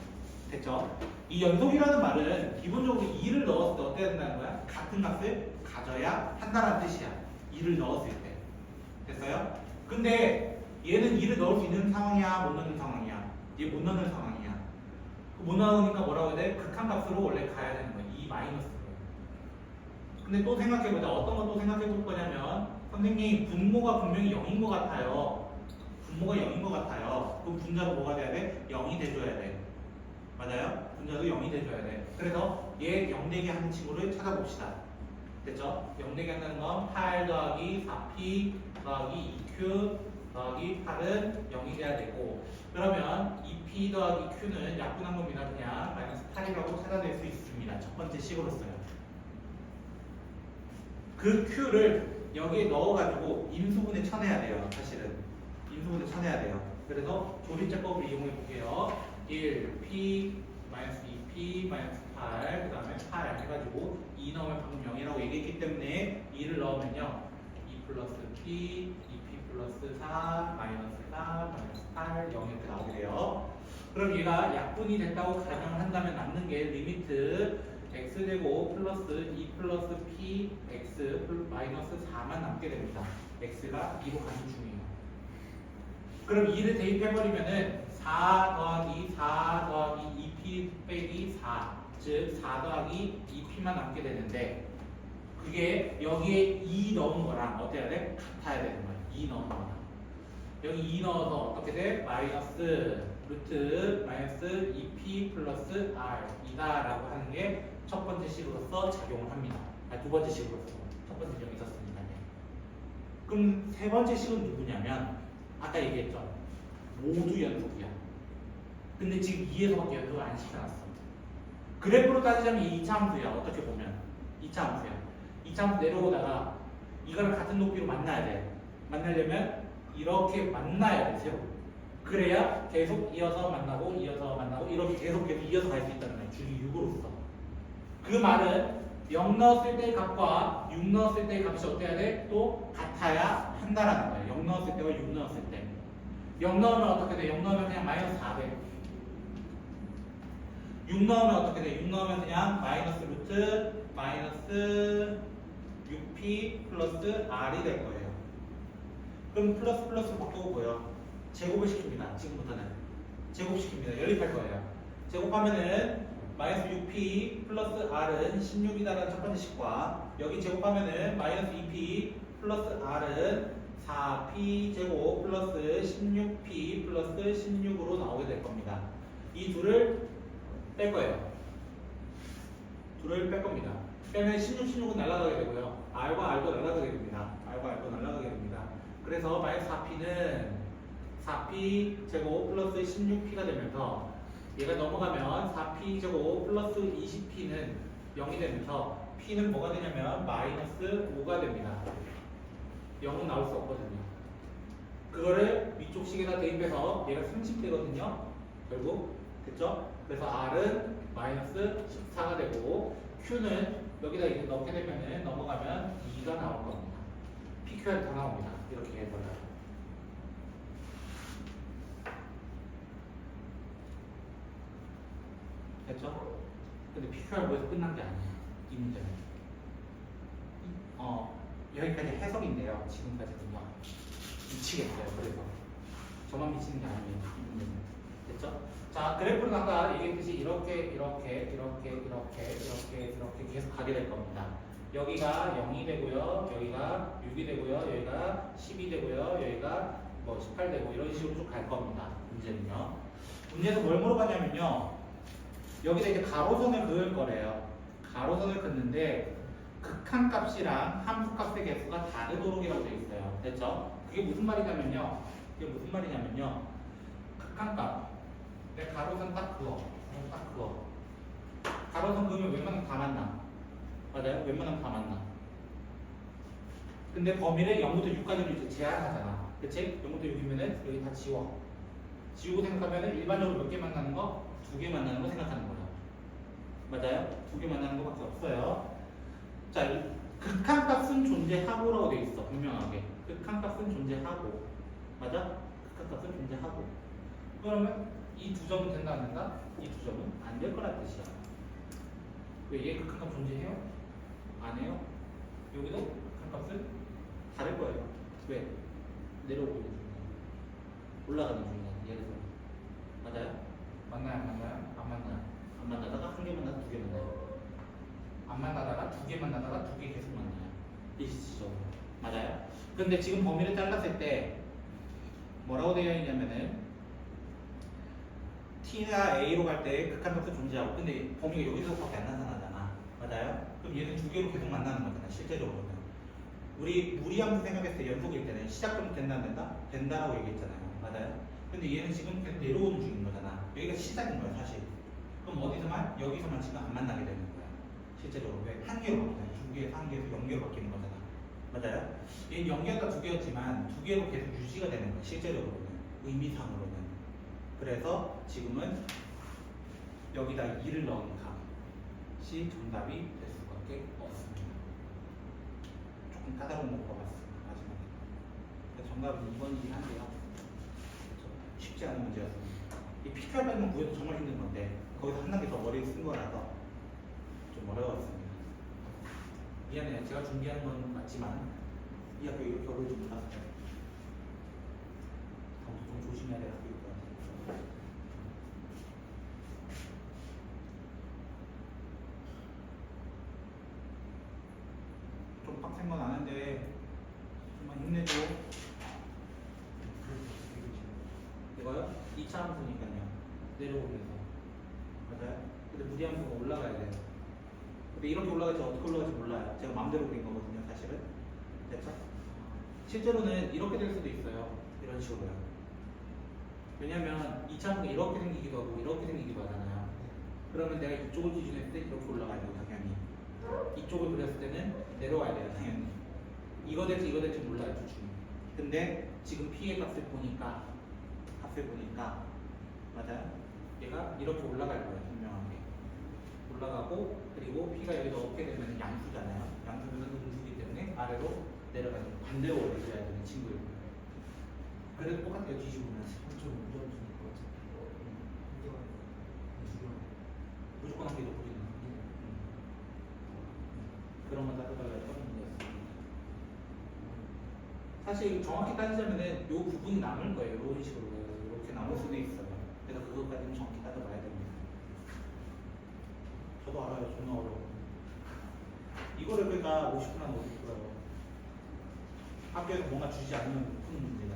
S1: 됐죠? 이 연속이라는 말은 기본적으로 2를 넣었을 때 어때야 된다는 거야? 같은 값을 가져야 한다는 뜻이야. 2를 넣었을 때. 됐어요? 근데 얘는 2를 넣을 수 있는 상황이야? 못 넣는 상황이야? 얘 못 넣는 상황이야. 못 넣으니까 뭐라고 해야 돼? 극한값으로 원래 가야 되는 거야. 2 마이너스로. 근데 또 생각해보자. 어떤 거 또 생각해볼 거냐면 선생님 분모가 분명히 0인 것 같아요. 분모가 0인 것 같아요. 그럼 분자도 뭐가 돼야 돼? 0이 돼줘야 돼. 맞아요? 분자도 0이 돼줘야 돼. 그래서 얘 0되게 하는 친구를 찾아봅시다. 됐죠? 0되게 한다는 건 8 더하기 4p 더하기 2q 더하기 8은 0이 돼야 되고, 그러면 2p 더하기 q는 약분한 겁니다. 그냥 마이너스 8이라고 찾아낼 수 있습니다. 첫 번째 식으로서요. 그 q를 여기에 넣어가지고 인수분해 쳐내야 돼요. 사실은 인수분해 쳐내야 돼요. 그래서 조리제법을 이용해 볼게요. 1p 마이너스 2p 마이너스 8 그 다음에 8 해가지고 2 넣으면 방금 0이라고 얘기했기 때문에 2를 넣으면요 2 플러스 p 2p 플러스 4 마이너스 4 마이너스 8 0 이렇게 나오게 돼요. 그럼 얘가 약분이 됐다고 가정을 한다면 남는 게 리미트 x제곱 플러스 2 플러스 p x 마이너스 4만 남게 됩니다. x가 2로 가는 중이에요. 그럼 2를 대입해버리면은 4 더하기 4 더하기 2p 빼기 4, 즉 4 더하기 2p만 남게 되는데, 그게 여기에 2 넣은 거랑 어때야 돼? 같아야 되는 거야. 2 넣은 거랑. 여기 2 넣어서 어떻게 돼? 마이너스 루트 마이너스 2p 플러스 r 이다라고 하는 게 첫 번째 식으로서 작용을 합니다. 두 번째 식으로서. 첫 번째 여기 있었으니까요. 그럼 세 번째 식은 누구냐면 아까 얘기했죠. 모두 연속이야. 근데 지금 2에서밖에 연속을 안 시켜놨어. 그래프로 따지자면 이 2차 함수야. 어떻게 보면 2차 함수야. 2차 함수 내려오다가 이거를 같은 높이로 만나야 돼. 만나려면 이렇게 만나야 돼. 세로. 그래야 계속 이어서 만나고 이어서 만나고 이렇게 계속 이어서 갈 수 있다는 거야. 줄이 6으로 써. 그 말은 0 넣었을 때의 값과 6 넣었을 때의 값이 어때야 돼? 또 같아야 한다라는 거예요. 0 넣었을 때와 6 넣었을 때. 0 넣으면 어떻게 돼? 0 넣으면 그냥 마이너스 4 돼. 6 넣으면 어떻게 돼? 6 넣으면 그냥 마이너스 루트 마이너스 6p 플러스 r이 될 거예요. 그럼 플러스 플러스 바꾸고요. 제곱을 시킵니다. 지금부터는 제곱시킵니다. 연립할 거예요. 제곱하면은 마이너스 6p 플러스 r은 16이다라는 첫 번째 식과 여기 제곱하면은 마이너스 2p 플러스 r은 4p 제곱 플러스 16p 플러스 16으로 나오게 될 겁니다. 이 둘을 뺄 거예요. 둘을 뺄 겁니다. 빼면 16, 16은 날아가게 되고요. r과 r도 날아가게 됩니다. r과 r도 날아가게 됩니다. 그래서 마이너스 4p는 4p 제곱 플러스 16p가 되면서 얘가 넘어가면 4p 제곱 플러스 20p는 0이 되면서 p는 뭐가 되냐면 마이너스 5가 됩니다. 0은 나올 수 없거든요. 그거를 위쪽 식에다 대입해서 얘가 30되거든요. 결국 됐죠? 그래서 r은 마이너스 14가 되고 q는 여기다 이제 넣게 되면은 넘어가면 2가 나올 겁니다. pqr 다 나옵니다. 이렇게 해버려요. 됐죠? 근데 PQR부에서 끝난 게 아니에요. 이 문제는. 여기까지 해석인데요. 지금까지는요. 미치겠어요. 그래서. 저만 미치는 게 아니에요. 이 문제는. 됐죠? 자, 그래프는 아까 얘기했듯이 이렇게 계속 가게 될 겁니다. 여기가 0이 되고요. 여기가 6이 되고요. 여기가 10이 되고요. 여기가 뭐 18 되고 이런 식으로 쭉 갈 겁니다. 문제는요. 문제에서 뭘 물어봤냐면요. 여기다 이제 가로선을 그을 거래요. 가로선을 긋는데 극한값이랑 함수값의 개수가 다르도록이라고 되어 있어요. 됐죠? 그게 무슨 말이냐면요. 극한값. 내 가로선 딱 그어. 가로선 그으면 웬만하면 다 만나. 맞아요? 웬만하면 다 만나. 근데 범위를 0부터 6까지로 이제 제한하잖아. 그치? 0부터 6이면은 여기 다 지워. 지우고 생각하면은 일반적으로 몇 개 만나는 거? 2개 만나는 거 생각하는 거예요. 맞아요? 2개 만나는 거밖에 없어요. 자, 이 극한값은 존재하고라고 돼 있어. 분명하게. 극한값은 존재하고. 맞아? 극한값은 존재하고. 그러면 이 두 점은 된다 안 된다? 이 두 점은 안 될 거란 뜻이야. 왜 얘 극한값 존재해요? 안 해요? 여기도 극한값은 다를 거예요. 왜? 내려오고 있는 중이야. 올라가는 중이야. 예를 들어. 맞아요? 만나요? 안 만나요? 안 만나요. 안 만나다가 한 개 만나다 두 개 만나요. 안 만나다가 두 개 만나다가 두 개 계속 만나요. 일시적으로. 맞아요? 근데 지금 범위를 잘랐을 때 뭐라고 되어 있냐면은 T가 A로 갈 때 극한값도 존재하고 근데 범위가 여기서밖에 안 나타나잖아. 맞아요? 그럼 얘는 두 개로 계속 만나는 거잖아. 실제적으로는. 우리 무리함수 생각했을 때 연속일 때는 시작점 된다 안 된다? 된다라고 얘기했잖아요. 맞아요? 근데 얘는 지금 계속 내려오는 중인 거잖아. 여기가 시작인 거야 사실. 그럼 어디서만? 여기서만 지금 안 만나게 되는 거야. 실제적으로. 왜? 한 개로 바뀌잖아. 두 개에서 한 개에서 0개로 바뀌는 거잖아. 맞아요? 얘는 0개가 두 개였지만 두 개로 계속 유지가 되는 거야. 실제적으로는. 의미상으로는. 그래서 지금은 여기다 2를 넣은 값이 정답이 될 수밖에 없습니다. 조금 까다로운 거 뽑아봤습니다. 마지막에. 정답은 2번이긴 한데요. 그렇죠? 쉽지 않은 문제였습니다. 이 PQR 빼는 구해도 정말 힘든 건데 거기서 한 단계 더 머리를 쓴 거라서 좀 어려웠습니다. 미안해요. 제가 준비한 건 맞지만 이 학교 이렇게 어려울 줄 몰랐어요. 다음부터 좀 조심해야 될 학교일 것 같아요. 좀 빡센 건 아는데 좀만 힘내줘. 이거요? 2차 함수니까요. 내려오면서. 맞아요? 근데 무리함수가 올라가야 돼요. 근데 이렇게 올라갈지 어떻게 올라갈지 몰라요. 제가 마음대로 그린 거거든요, 사실은. 됐죠? 실제로는 이렇게 될 수도 있어요. 이런 식으로요. 왜냐면 이차가 이렇게 생기기도 하고 이렇게 생기기도 하잖아요. 그러면 내가 이쪽을 기준했을 때 이렇게 올라가야 되고 당연히 이쪽을 그렸을 때는 내려와야 돼요. 당연히 이거 될지 몰라요. 둘 중에. 근데 지금 P의 값을 보니까 맞아요? 얘가 이렇게 올라갈 거예요. 분명하게 올라가고, 그리고 P가 여기서 없게 되면 양수잖아요. 양수는 음수이기 때문에 아래로 내려가는 반대로 올려줘야 되는 친구예요. 그래도 똑같아요. 뒤집으면
S2: 좀 무서울 수 있을 것 같아요.
S1: 무조건 한 개 더 뿌리는 그런 건 따져봐야 할 문제였어요. 사실 정확히 따지자면은 요 부분이 남을 거예요. 이런 식으로 이렇게 남을 수도 있어요. 그래서 그것까지는 정확히 따져봐야 됩니다. 저도 알아요. 존나 어려워. 이거를 그러니까 50분 하면 어떻게 풀어요? 학교에서 뭔가 주지 않으면 못 푸는 문제다.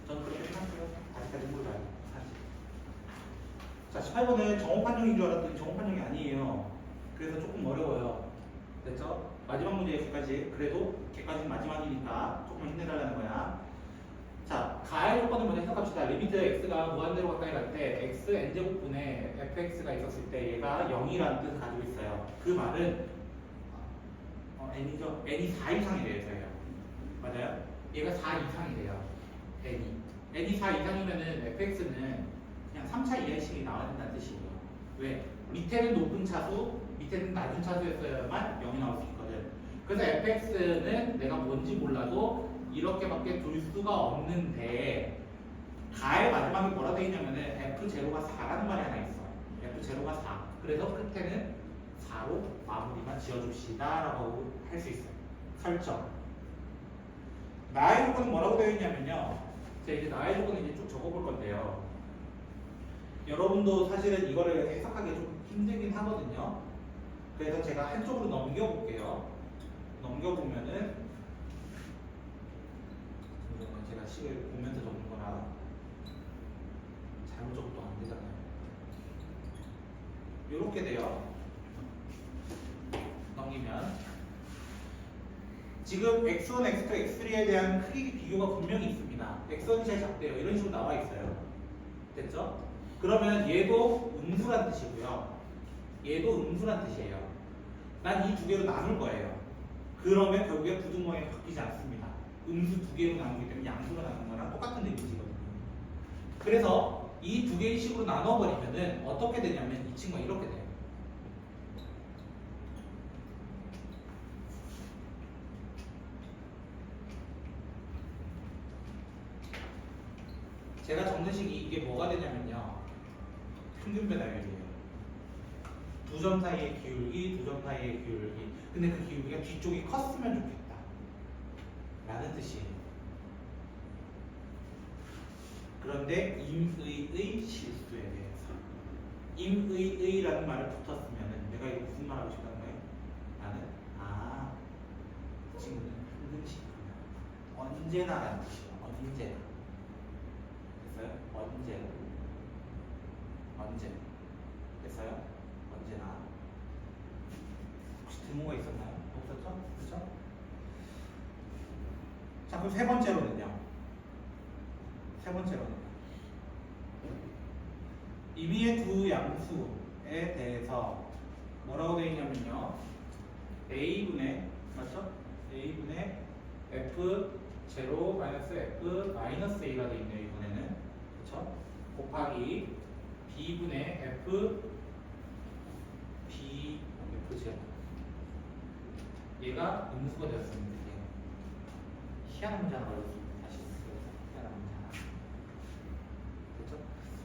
S1: 저는 그렇게 생각해요. 아직까지 몰라요. 사실. 자, 18번은 정옥판정인 줄 알았더니 정옥판정이 아니에요. 그래서 조금 어려워요. 됐죠? 마지막 문제 여기까지. 그래도 걔까지는 마지막이니까 조금 힘내달라는 거야. 자, 가해 조건을 먼저 해석합시다. 리미트 x가 무한대로 가까이 갈 때 x n제곱분의 fx가 있었을 때 얘가 0이라는 뜻을 가지고 있어요. 그 말은 n이죠. n이 4 이상이 돼요. 저희가. 맞아요? 얘가 4 이상이 돼요. n이 4 이상이면은 fx는 그냥 3차 이하식이 나와야 된다는 뜻이에요. 왜? 밑에는 높은 차수, 밑에는 낮은 차수였어야만 0이 나올 수 있거든. 그래서 fx는 내가 뭔지 몰라도 이렇게밖에 둘 수가 없는데, 가의 마지막에 뭐라 되어 있냐면은 f0가 4라는 말이 하나 있어. f0가 4. 그래서 끝에는 4로 마무리만 지어줍시다 라고 할 수 있어요. 설정. 나의 조건은 뭐라고 되어 있냐면요. 제가 이제 나의 조건을 이제 쭉 적어볼 건데요. 여러분도 사실은 이거를 해석하기 좀 힘들긴 하거든요. 그래서 제가 한쪽으로 넘겨볼게요. 넘겨보면은, 잠시만요. 제가 식을 보면서 적는 거라 잘못 적어도 안 되잖아요. 이렇게 돼요. 넘기면 지금 x1, x2, x3에 대한 크기 비교가 분명히 있습니다. x1이 제일 작대요. 이런 식으로 나와 있어요. 됐죠? 그러면 얘도 음수란 뜻이고요. 얘도 음수란 뜻이에요. 난 이 두 개로 나눌 거예요. 그러면 결국에 부등 모양이 바뀌지 않습니다. 음수 두 개로 나누기 때문에 양수로 나누는 거랑 똑같은 의미지거든요. 그래서 이 두 개의 식으로 나눠버리면은 어떻게 되냐면 이 친구가 이렇게 돼요. 제가 적는 식이 이게 뭐가 되냐면요. 평균 배달률이에요. 두 점 사이의 기울기, 두 점 사이의 기울기. 근데 그 기울기가 뒤쪽이 컸으면 좋겠다. 라는 뜻이에요. 그런데 임의의 실수에 대해서. 임의의라는 말을 붙었으면은 내가 이거 무슨 말 하고 싶다는 거예요? 나는 그 친구는 평균식이구나. 언제나라는 뜻이에요. 언제나. 됐어요? 언제. 됐어요? 언제나. 혹시 등호가 있었나요? 없었죠? 그렇죠? 자, 그럼 세 번째로는요. 임의의 두 양수에 대해서 뭐라고 되어 있냐면요. a분의 맞죠? a분의 f0 f a가 되어 있네요. 이번에는 그렇죠? 곱하기 b분의 f f0 얘가 음수가 되었습니다. 희한한 문제 하나 걸렸습니다. 다시 희한한 문제 하나. 그렇죠?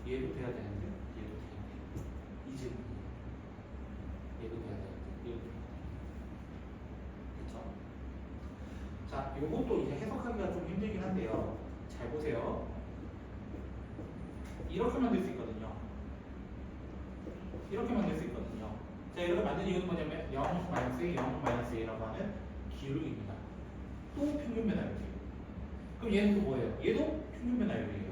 S1: 얘도 돼야 되는데 얘도 돼야 돼. 이제 얘도 돼야 되는데 얘도 돼야 돼. 그렇죠? 자, 요것도 이제 해석하기가 좀 힘들긴 한데요. 잘 보세요. 이렇게 만들 수 있거든요. 자, 이렇게 만든 이유는 뭐냐면 0-a, 0-a라고 하는 기울기입니다. 또 평균 배달률이에요. 그럼 얘는 또 뭐예요? 얘도 평균 배달률이에요.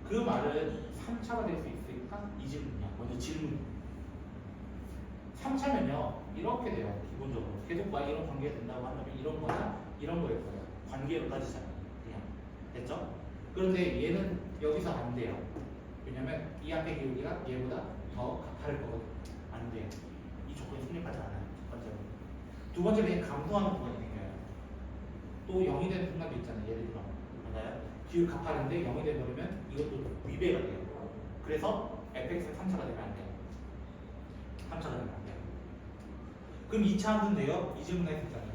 S1: 그 말은 3차가 될 수 있을까? 이 질문이야. 먼저 질문. 3차면요 이렇게 돼요. 기본적으로 계속 막 이런 관계가 된다고 한다면 이런 거나 이런 거일 거예요. 관계로 따지잖아요. 그냥 됐죠? 그런데 얘는 여기서 안 돼요. 왜냐면 이 앞에 기울기가 얘보다 더 가파를 거거든요. 안 돼요. 이 조건이 성립하지 않아요. 첫 번째로. 두 번째로 얘는 감소하는 구간이 생겨요. 또 0이 되는 순간도 있잖아요. 예를 들어 맞아요? 기울 가파른데 0이 돼버리면 이것도 위배가 돼요. 그래서 fx는 3차가 되면 안 돼요. 3차가 되면 안 돼요. 그럼 2차 함수는 돼요? 이 질문 했었잖아요.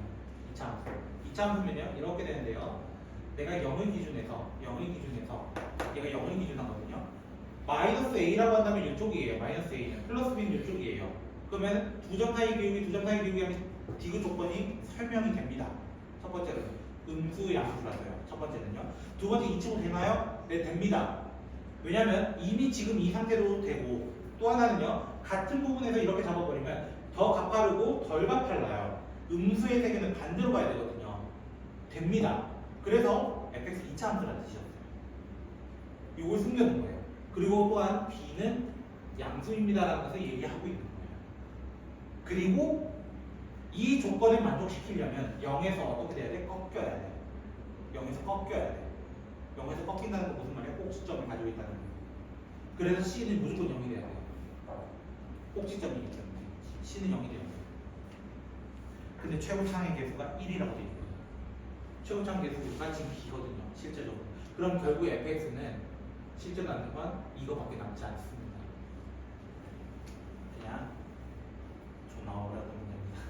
S1: 2차 함수. 2차 함수면요 이렇게 되는데요. 내가 0을 기준해서 얘가 0을 기준하거든요. 마이너스 a라고 한다면 이쪽이에요. 마이너스 a는 플러스 b는 이쪽이에요. 그러면 두 점 사이 기울기 하면 디귿 조건이 설명이 됩니다. 첫 번째는 음수 양수라서요. 첫 번째는요. 두 번째 이 친구 되나요? 네, 됩니다. 왜냐면 이미 지금 이 상태로 되고 또 하나는요. 같은 부분에서 이렇게 잡아버리면 더 가파르고 덜 가팔라요. 음수의 세계는 반대로 가야 되거든요. 됩니다. 그래서 fx 2차 함수라는 뜻이었어요. 이걸 숨겨놓은 거예요. 그리고 또한 b는 양수입니다라는 것을 얘기하고 있는 거예요. 그리고 이 조건을 만족시키려면 0에서 어떻게 돼야 돼? 꺾여야 돼. 0에서 꺾여야 돼. 0에서 꺾인다는 건 무슨 말이야? 꼭지점을 가지고 있다는 거예요. 그래서 C는 무조건 0이 돼야 돼요. 꼭지점이기 때문에 C는 0이 돼야 돼요. 근데 최고차항의 개수가 1이라고 되어 있거든요. 최고차항 개수가 지금 B거든요. 실제적으로. 그럼 결국 fx는 실제 남는 건 이거밖에 남지 않습니다. 그냥 존나 어려운 문제입니다.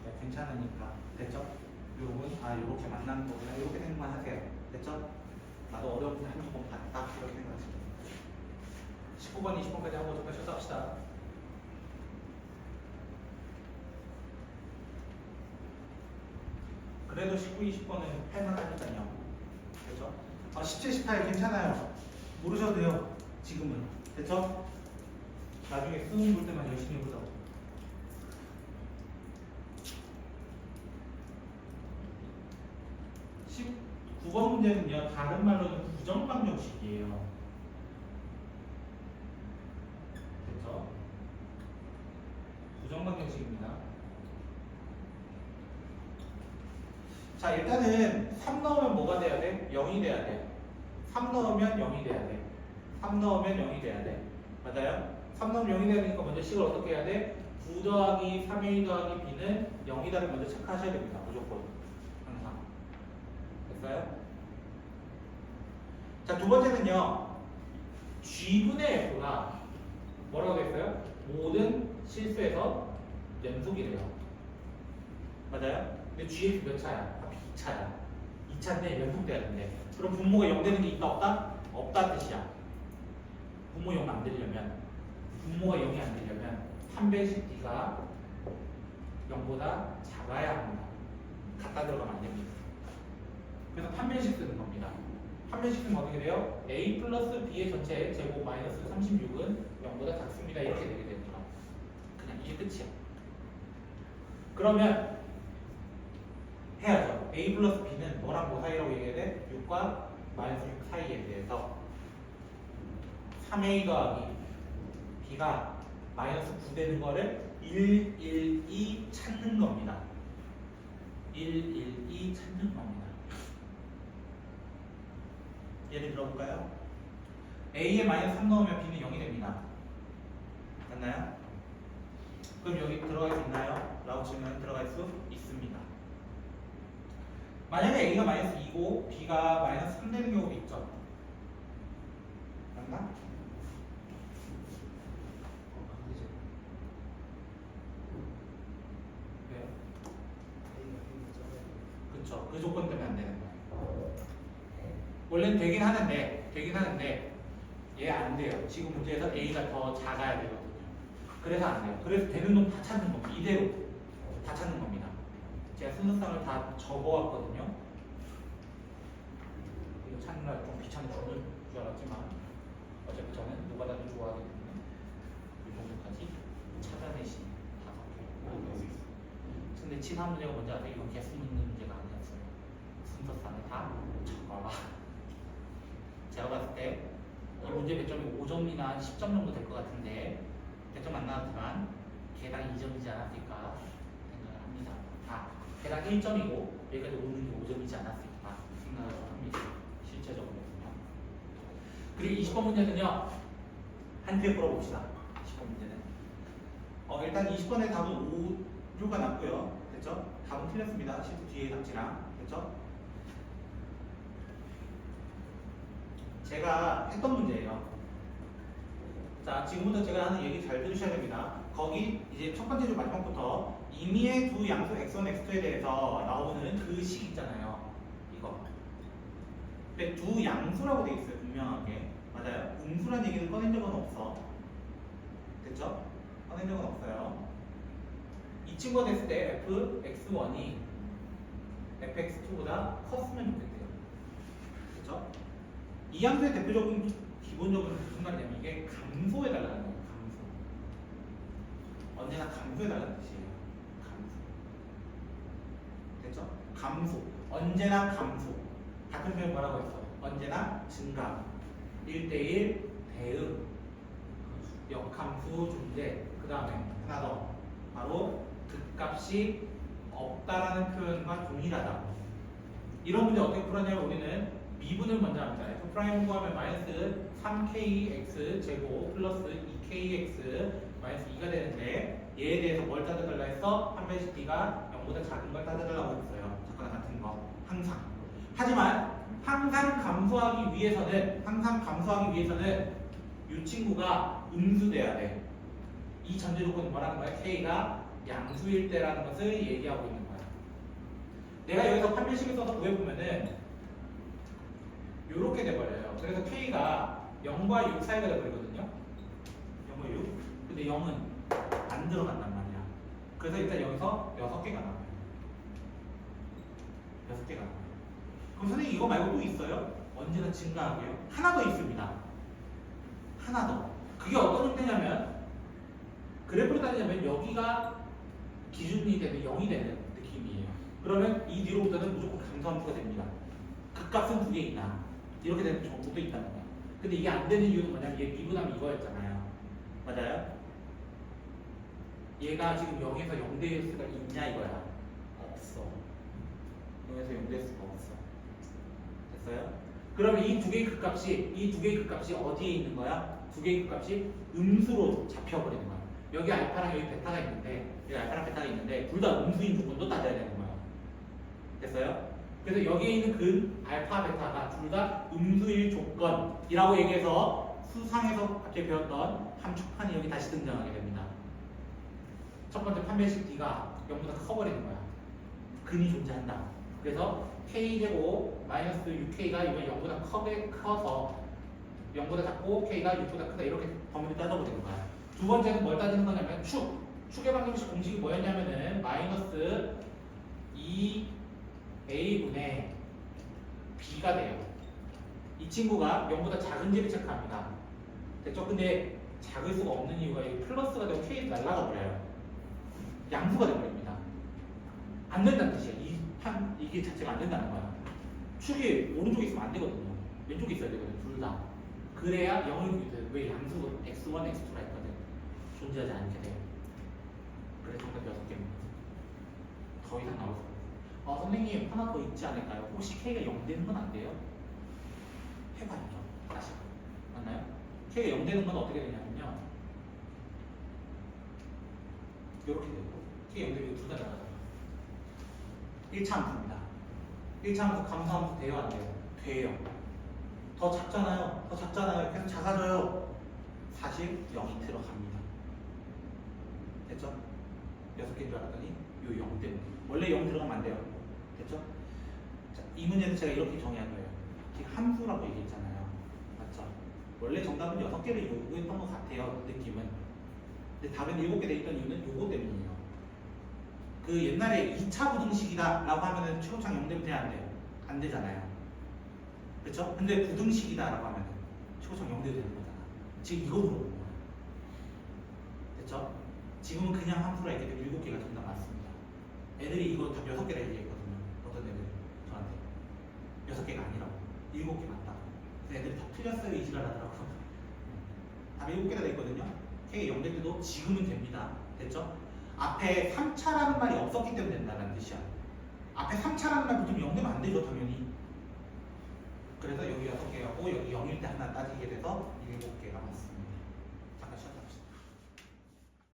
S1: 네, 괜찮으니까 됐죠? 요건 요렇게 만나는 거구나 이렇게 생각만 하세요. 됐죠? 나도 어려운 문제 한두 번 봤다 이렇게 생각하시면 19번, 20번까지 하고 정말 쉬어서 합시다. 그래도 19, 20번은 할만하니까요. 그렇죠? 17, 18 괜찮아요. 모르셔도 돼요. 지금은. 됐죠? 나중에 수능 볼 때만 열심히 해보자고. 19번 문제는요. 다른 말로는 부정방정식이에요. 됐죠? 부정방정식입니다. 자 일단은 3 넣으면 뭐가 돼야 돼? 0이 돼야 돼. 3 넣으면 0이 돼야 돼. 3 넣으면 0이 돼야 돼. 맞아요? 3 넣으면 0이 돼야 되니까 먼저 식을 어떻게 해야 돼? 9 더하기 3a 더하기 b는 0이다를 먼저 체크하셔야 됩니다. 무조건. 항상. 됐어요? 자 두 번째는요. g분의 f가 뭐라고 됐어요? 모든 실수에서 연속이래요. 맞아요? 근데 gf 몇 차야? 2차야. 2차인데 연속돼야 되는데 그럼 분모가 0 되는 게 있다 없다? 없다 뜻이야. 분모 0 안 되려면 분모가 0이 안 되려면 3배씩 d가 0보다 작아야 합니다. 갖다 들어가면 안 됩니다. 그래서 판별식 쓰는 겁니다. 판별식 쓰면 어떻게 돼요? a 플러스 b의 전체 제곱 마이너스 36은 0보다 작습니다. 이렇게 되게 됩니다. 그냥 이게 끝이야. 그러면 해야죠. a 플러스 b는 뭐랑 뭐 사이라고 얘기해야 돼? 6과 마이너스 6 사이에 대해서 3a 더하기 b가 마이너스 9 되는 거를 1, 1, 2 찾는 겁니다. 1, 1, 2 찾는 겁니다. 예를 들어볼까요? a에 마이너스 3 넣으면 b는 0이 됩니다. 맞나요? 그럼 여기 들어갈 수 있나요? 라고 질문에 들어갈 수 있습니다. 만약에 a가 마이너스 2고 b가 마이너스 3 되는 경우도 있죠. 맞나? 왜요? 그쵸. 그 조건 때문에 안 되는 거예요. 원래는 되긴 하는데 얘 안 돼요. 지금 문제에서 a가 더 작아야 되거든요. 그래서 안 돼요. 그래서 되는 놈 다 찾는 겁니다. 이대로 다 찾는 겁니다. 제가 순서상을 다 적어왔거든요. 이거 찾느라 좀 귀찮은 줄 알았지만 어차피 저는 노가다를 좋아하기 때문에 이 정도까지 찾아내신 5개 수 있어요. 근데 치사 문제가 뭔지 아세요? 이건 개수 있는 문제가 아니었어요. 순서상에 다 적어라. 제가 봤을 때 이 문제 배점이 5점이나 10점 정도 될 것 같은데 배점 안 나왔지만 개당 2점이지 않았을까 생각을 합니다. 아, 개당 1점이고 여기까지 오는 게 5점이지 않았을까 생각을 합니다. 실제적으로는요. 그리고 20번 문제는요. 한 주에 풀어봅시다. 20번 문제는. 일단 20번의 답은 5류가 났고요. 됐죠? 답은 틀렸습니다. 실제 뒤에 답지랑. 됐죠? 제가 했던 문제예요. 자, 지금부터 제가 하는 얘기 잘 들으셔야 됩니다. 거기 이제 첫 번째 줄 마지막부터 임의의 두 양수 x1, x2에 대해서 나오는 그 식 있잖아요. 이거. 근데 두 양수라고 돼 있어요. 분명하게. 맞아요. 음수란 얘기는 꺼낸 적은 없어. 됐죠? 꺼낸 적은 없어요. 이 친구가 됐을 때 fx1이 fx2보다 컸으면 좋겠대요. 됐죠? 이 양수의 대표적인 기본적으로 무슨 말이냐면 이게 감소해달라는 거예요. 감소. 언제나 감소해달라는 뜻이에요. 감소. 됐죠? 감소. 언제나 감소. 같은 표현 뭐라고 했어? 언제나 증가. 1대1 대응. 역함수 존재. 그 다음에 하나 더. 바로 극값이 없다라는 표현과 동일하다. 이런 문제 어떻게 풀었냐면 우리는 미분을 먼저 합니다. f 프라임 구하면 마이너스 3kx 제곱 플러스 2kx 마이너스 2가 되는데 얘에 대해서 뭘 따져달라 했어? 판별식 b가 0보다 작은 걸 따져달라고 했어요. 작거나 같은 거 항상. 하지만 항상 감소하기 위해서는 이 친구가 음수돼야 돼. 이 전제 조건은 뭐라는 거야? k가 양수일 때라는 것을 얘기하고 있는 거야. 내가 여기서 판별식을 써서 구해보면은 이렇게 돼버려요. 그래서 k가 0과 6 사이가 돼버리거든요. 0과 6. 근데 0은 안 들어간단 말이야. 그래서 일단 여기서 6개가 나와요. 6개가 나와요. 그럼 선생님 이거 말고 또 있어요? 언제나 증가하게요? 하나 더 있습니다. 하나 더. 그게 어떤 형태냐면 그래프로 따지자면 여기가 기준이 되는 0이 되는 느낌이에요. 그러면 이 뒤로부터는 무조건 감소함수가 됩니다. 극값은 2개 있나? 이렇게 되는 경우도 있다는 거야. 근데 이게 안 되는 이유는 뭐냐면 얘 미분하면 이거였잖아요. 맞아요? 얘가 지금 0에서 0될 수가 있냐 이거야. 없어. 0에서 0될 수가 없어. 됐어요? 그러면 이 두 개의 극값이 어디에 있는 거야? 두 개의 극값이 음수로 잡혀버리는 거야. 여기 알파랑 여기 베타가 있는데 둘 다 음수인 조건도 따져야 되는 거야. 됐어요? 그래서 여기에 있는 근 알파 베타가 둘 다 음수일 조건이라고 얘기해서 수상에서 갑자기 배웠던 함축판이 여기 다시 등장하게 됩니다. 첫 번째 판별식 D가 0보다 커버리는 거야. 근이 존재한다. 그래서 K제곱 마이너스 6K가 이번 0보다 커서 0보다 작고 K가 6보다 크다 이렇게 범위를 따져보는 거야. 두 번째는 뭘 따지는 거냐면 축의 방정식 공식이 뭐였냐면은 마이너스 2A분의 B가 돼요. 이 친구가 0보다 작은지를 체크합니다. 됐죠? 근데 작을 수가 없는 이유가 여기 플러스가 되고 K에서 날아가 버려요. 양수가 되버립니다. 안 된다는 뜻이야. 이게 자체가 안 된다는 거야. 축이 오른쪽에 있으면 안 되거든요. 왼쪽에 있어야 되거든요. 둘 다. 그래야 0을 구해줘요. 왜 양수 x1, x2가 있거든. 존재하지 않게 돼요. 그래서 정답 6개입니다. 더 이상 나올 수가 없어요. 선생님 하나 더 있지 않을까요? 혹시 K가 0 되는 건 안 돼요? 해봐야죠. 다시. 맞나요? K가 0 되는 건 어떻게 되냐면요. 이렇게 되고 K 0 되고 둘 다 나가요. 1차 함수입니다. 1차 함수 감소함수 돼요? 안 돼요? 돼요. 더 작잖아요. 계속 작아져요. 사실 0이 들어갑니다. 됐죠? 6개인 줄 알았더니 요 0 때문에. 원래 0 들어가면 안 돼요. 됐죠? 자, 이 문제는 제가 이렇게 정의한 거예요. 이게 함수라고 얘기했잖아요. 맞죠? 원래 정답은 6개를 요구했던 것 같아요. 느낌은. 근데 답은 7개 돼 있던 이유는 요거 때문이에요. 그 옛날에 2차 부등식이다 라고 하면은 최고창 0 되면 안 돼요. 안 되잖아요. 그렇죠? 근데 부등식이다 라고 하면은 최고창 0 되면 되는 거잖아. 지금 이거 물어보는 거야. 됐죠? 지금은 그냥 함수라 했기 때문에 7개가 정답 맞습니다. 애들이 이거 답 6개라 얘기했거든요. 어떤 애들 저한테 6개가 아니라고 7개 맞다. 그래서 애들이 다 틀렸어요 이 지랄 하더라고. 답이 7개가 돼 있거든요. K 0될 때도 지금은 됩니다. 됐죠? 앞에 3차라는 말이 없었기 때문에 된다는 뜻이야. 앞에 3차라는 말 붙으면 0 되면 안 되죠 당연히. 그래서 여기 6개하고 여기 0일 때 하나 따지게 돼서 7개가 맞습니다.